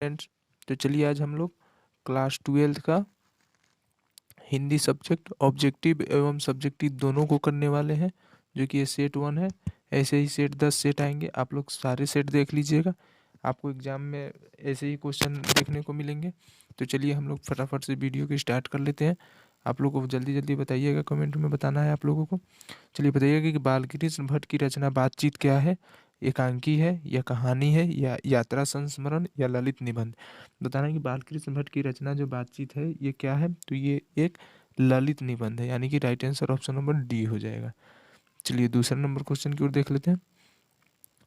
Friends, तो चलिए आज हम लोग क्लास 12 का हिंदी सब्जेक्ट ऑब्जेक्टिव एवं सब्जेक्टिव दोनों को करने वाले हैं, जो कि ये सेट 1 है। ऐसे ही सेट 10 सेट आएंगे, आप लोग सारे सेट देख लीजिएगा, आपको एग्जाम में ऐसे ही क्वेश्चन देखने को मिलेंगे। तो चलिए हम लोग फटाफट से वीडियो की स्टार्ट कर लेते हैं। आप लोगों को जल्दी जल्दी बताइएगा, कमेंट में बताना है आप लोगों को। चलिए बताइएगा कि बालकृष्ण भट्ट की रचना बातचीत क्या है, एकांकी है या कहानी है या यात्रा संस्मरण या ललित निबंध। बताना है कि बालकृष्ण भट्ट की रचना जो बातचीत है ये क्या है, तो ये एक ललित निबंध है, यानी कि right answer option number D हो जाएगा। चलिए दूसरा नंबर क्वेश्चन की ओर देख लेते हैं।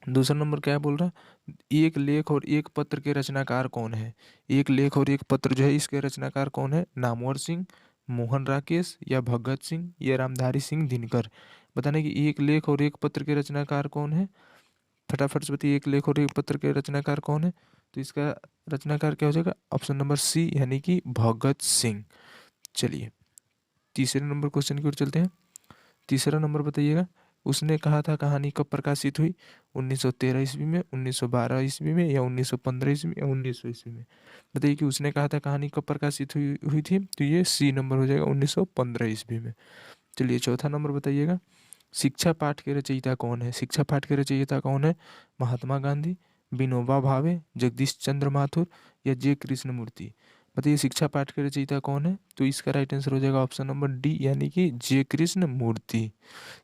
दूसरा नंबर क्या बोल रहा है, एक लेख और एक पत्र के रचनाकार कौन है। एक लेख और एक पत्र जो है इसके रचनाकार कौन है, नामवर सिंह, मोहन राकेश या भगत सिंह या रामधारी सिंह दिनकर। बताने कि एक लेख और एक पत्र के रचनाकार कौन है, फटाफट से बताइए, एक लेख और एक पत्र के रचनाकार कौन है। तो इसका रचनाकार क्या हो जाएगा, ऑप्शन नंबर सी यानी कि भगत सिंह। चलिए तीसरे नंबर क्वेश्चन की ओर चलते हैं। तीसरा नंबर बताइएगा, उसने कहा था कहानी कब प्रकाशित हुई, 1913 ईस्वी में, 1912 ईस्वी में या 1915 ईस्वी में या 1900 ईस्वी में। बताइए कि उसने कहा था कहानी कब प्रकाशित हुई थी, तो ये सी नंबर हो जाएगा, 1915 ईस्वी में। चलिए चौथा नंबर बताइएगा, शिक्षा पाठ के रचयिता कौन है। शिक्षा पाठ के रचयिता कौन है, महात्मा गांधी, विनोबा भावे, जगदीश चंद्र माथुर या जे कृष्णमूर्ति। बताइए शिक्षा पाठ के रचयिता कौन है, तो इसका राइट आंसर हो जाएगा ऑप्शन नंबर डी यानी कि जे कृष्णमूर्ति।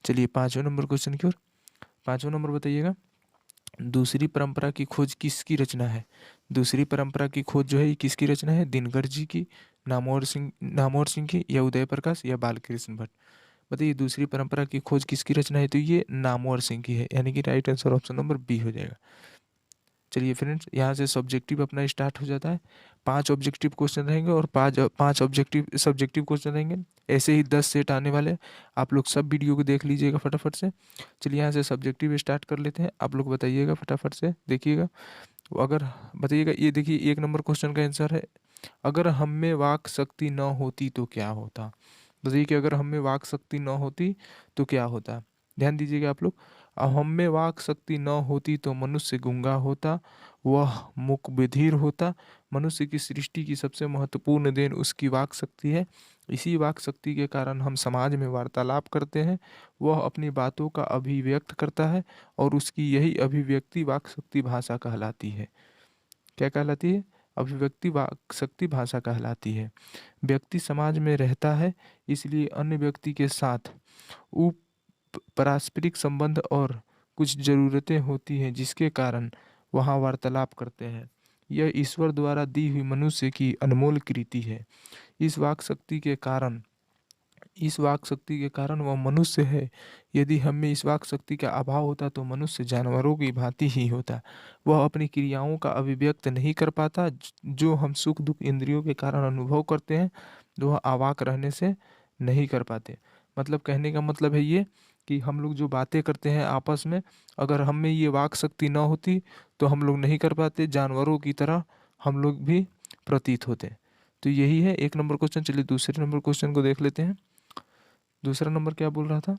चलिए पांचवें नंबर क्वेश्चन की ओर। पांचवें नंबर बताइएगा, दूसरी परंपरा की खोज किसकी रचना है। दूसरी परंपरा की खोज जो है ये किसकी रचना है, दिनकर जी की, नामवर सिंह की या उदय प्रकाश या बालकृष्ण भट्ट। बताइए दूसरी परंपरा की खोज किसकी रचना है, तो ये नामवर सिंह की है, यानी कि right answer option number B हो जाएगा। चलिए फ्रेंड्स, यहाँ से सब्जेक्टिव अपना स्टार्ट हो जाता है। 5 ऑब्जेक्टिव क्वेश्चन रहेंगे और पाँच ऑब्जेक्टिव सब्जेक्टिव क्वेश्चन रहेंगे। ऐसे ही 10 सेट आने वाले हैं, आप लोग सब वीडियो को देख लीजिएगा फटाफट से। चलिए यहाँ से सब्जेक्टिव स्टार्ट कर लेते हैं, आप लोग बताइएगा फटाफट से, देखिएगा। अगर बताइएगा, ये देखिए 1 नंबर क्वेश्चन का आंसर है, अगर हम में वाक शक्ति न होती तो क्या होता। बताइए कि अगर हम में वाक शक्ति न होती तो क्या होता। ध्यान दीजिएगा आप लोग, हम में वाक शक्ति न होती तो मनुष्य गूंगा होता, वह मूक बधिर होता। मनुष्य की सृष्टि की सबसे महत्वपूर्ण देन उसकी वाक शक्ति है। इसी वाक शक्ति के कारण हम समाज में वार्तालाप करते हैं। वह अपनी बातों का अभिव्यक्त करता है और उसकी यही अभिव्यक्ति वाक शक्ति भाषा कहलाती है। क्या कहलाती है, अभिव्यक्ति वाक शक्ति भाषा कहलाती है। व्यक्ति समाज में रहता है, इसलिए अन्य व्यक्ति के साथ पारस्परिक संबंध और कुछ ज़रूरतें होती हैं जिसके कारण वहाँ वार्तालाप करते हैं। यह ईश्वर द्वारा दी हुई मनुष्य की अनमोल कृति है। इस वाक शक्ति के कारण वह मनुष्य है। यदि हम में इस वाक शक्ति का अभाव होता तो मनुष्य जानवरों की भांति ही होता। वह अपनी क्रियाओं का अभिव्यक्त नहीं कर पाता। जो हम सुख दुख इंद्रियों के कारण अनुभव करते हैं, वह अवाक रहने से नहीं कर पाते। मतलब कहने का मतलब है ये कि हम लोग जो बातें करते हैं आपस में, अगर हम में ये वाक शक्ति ना होती तो हम लोग नहीं कर पाते, जानवरों की तरह हम लोग भी प्रतीत होते। तो यही है 1 नंबर क्वेश्चन। चलिए दूसरे नंबर क्वेश्चन को देख लेते हैं। दूसरा नंबर क्या बोल रहा था,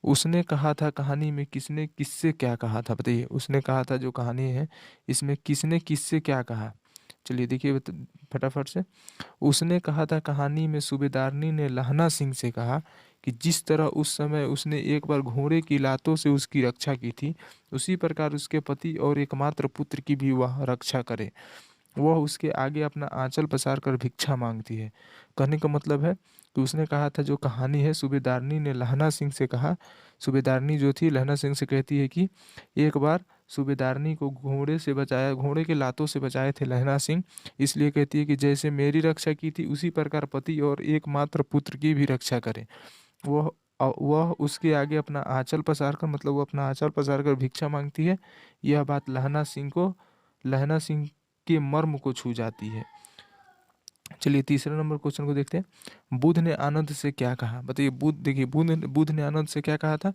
उसने कहा था कहानी में किसने किससे क्या कहा था। बताइए उसने कहा था जो कहानी है इसमें किसने किससे क्या कहा। चलिए देखिए फटाफट से। उसने कहा था कहानी में सूबेदारनी ने लहना सिंह से कहा कि जिस तरह उस समय उसने एक बार घोड़े की लातों से उसकी रक्षा की थी, उसी प्रकार उसके पति और एकमात्र पुत्र की भी वह रक्षा करे। वह उसके आगे अपना आंचल पसार कर भिक्षा मांगती है। कहने का मतलब है कि उसने कहा था, जो कहानी है सूबेदारनी ने लहना सिंह से कहा। सूबेदारनी जो थी लहना सिंह से कहती है कि एक बार सूबेदारनी को घोड़े के लातों से बचाए थे लहना सिंह। इसलिए कहती है कि जैसे मेरी रक्षा की थी उसी प्रकार पति और एकमात्र पुत्र की भी रक्षा करे। वह उसके आगे अपना आंचल पसार कर, मतलब वो अपना आंचल पसार कर भिक्षा मांगती है। यह बात लहना सिंह के मर्म को छू जाती है। चलिए तीसरे नंबर क्वेश्चन को देखते हैं। बुद्ध ने आनंद से क्या कहा। बताइए देखिए बुद्ध ने आनंद से क्या कहा था।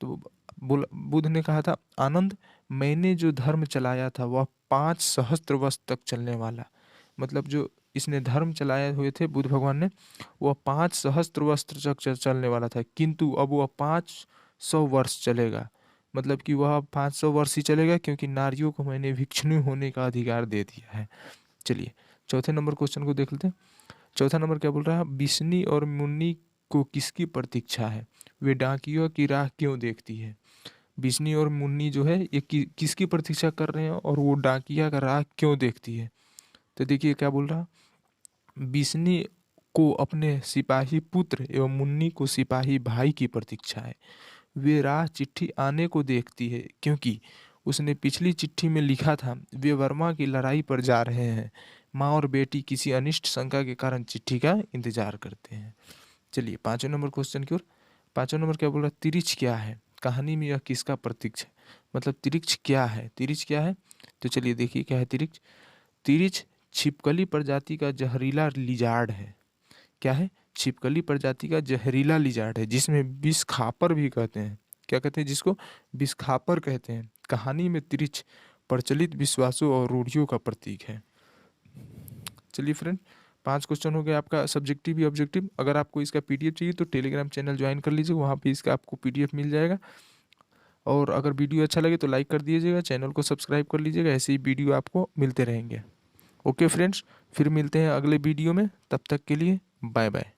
तो बुद्ध ने कहा था, आनंद, मैंने जो धर्म चलाया था वह 5 सहस्त्र वर्ष तक चलने वाला। मतलब जो इसने धर्म चलाए हुए थे बुद्ध भगवान ने, वह 5 सहस्त्र वर्ष तक चलने वाला था, किंतु अब वह 500 वर्ष चलेगा। मतलब कि वह 500 वर्ष ही चलेगा, क्योंकि नारियों को मैंने भिक्षुणी होने का अधिकार दे दिया है। चलिए चौथे नंबर क्वेश्चन को देख लेते हैं। चौथा नंबर क्या बोल रहा है, बिस्नी और मुन्नी को किसकी प्रतीक्षा है, वे डाकियों की राह क्यों देखती है। बिस्नी और मुन्नी जो है ये किसकी प्रतीक्षा कर रहे हैं और वो डाकिया का राह क्यों देखती है। तो देखिए क्या बोल रहा, बिस्नी को अपने सिपाही पुत्र एवं मुन्नी को सिपाही भाई की प्रतीक्षा है। वे राह चिट्ठी आने को देखती है क्योंकि उसने पिछली चिट्ठी में लिखा था वे वर्मा की लड़ाई पर जा रहे हैं। माँ और बेटी किसी अनिष्ट शंका के कारण चिट्ठी का इंतजार करते हैं। चलिए पांचवें नंबर क्वेश्चन की ओर। पांचवें नंबर क्या बोल रहा है, तिरिच क्या है, कहानी में यह किसका प्रतीक है, मतलब तिरिच क्या है, तिरिच क्या है। तो चलिए देखिए क्या है तिरिच। तिरिच छिपकली प्रजाति का जहरीला लिजार्ड है। क्या है, छिपकली प्रजाति का जहरीला लिजार्ड है जिसमें विषखापर भी कहते हैं। क्या कहते हैं जिसको, विषखापर कहते हैं। कहानी में तिरिच प्रचलित विश्वासों और रूढ़ियों का प्रतीक है। चलिए फ्रेंड 5 क्वेश्चन हो गया आपका सब्जेक्टिव ही ऑब्जेक्टिव। अगर आपको इसका पीडीएफ चाहिए तो टेलीग्राम चैनल ज्वाइन कर लीजिए, वहाँ पे इसका आपको पीडीएफ मिल जाएगा। और अगर वीडियो अच्छा लगे तो लाइक कर दीजिएगा, चैनल को सब्सक्राइब कर लीजिएगा, ऐसे ही वीडियो आपको मिलते रहेंगे। ओके फ्रेंड्स, फिर मिलते हैं अगले वीडियो में, तब तक के लिए बाय बाय।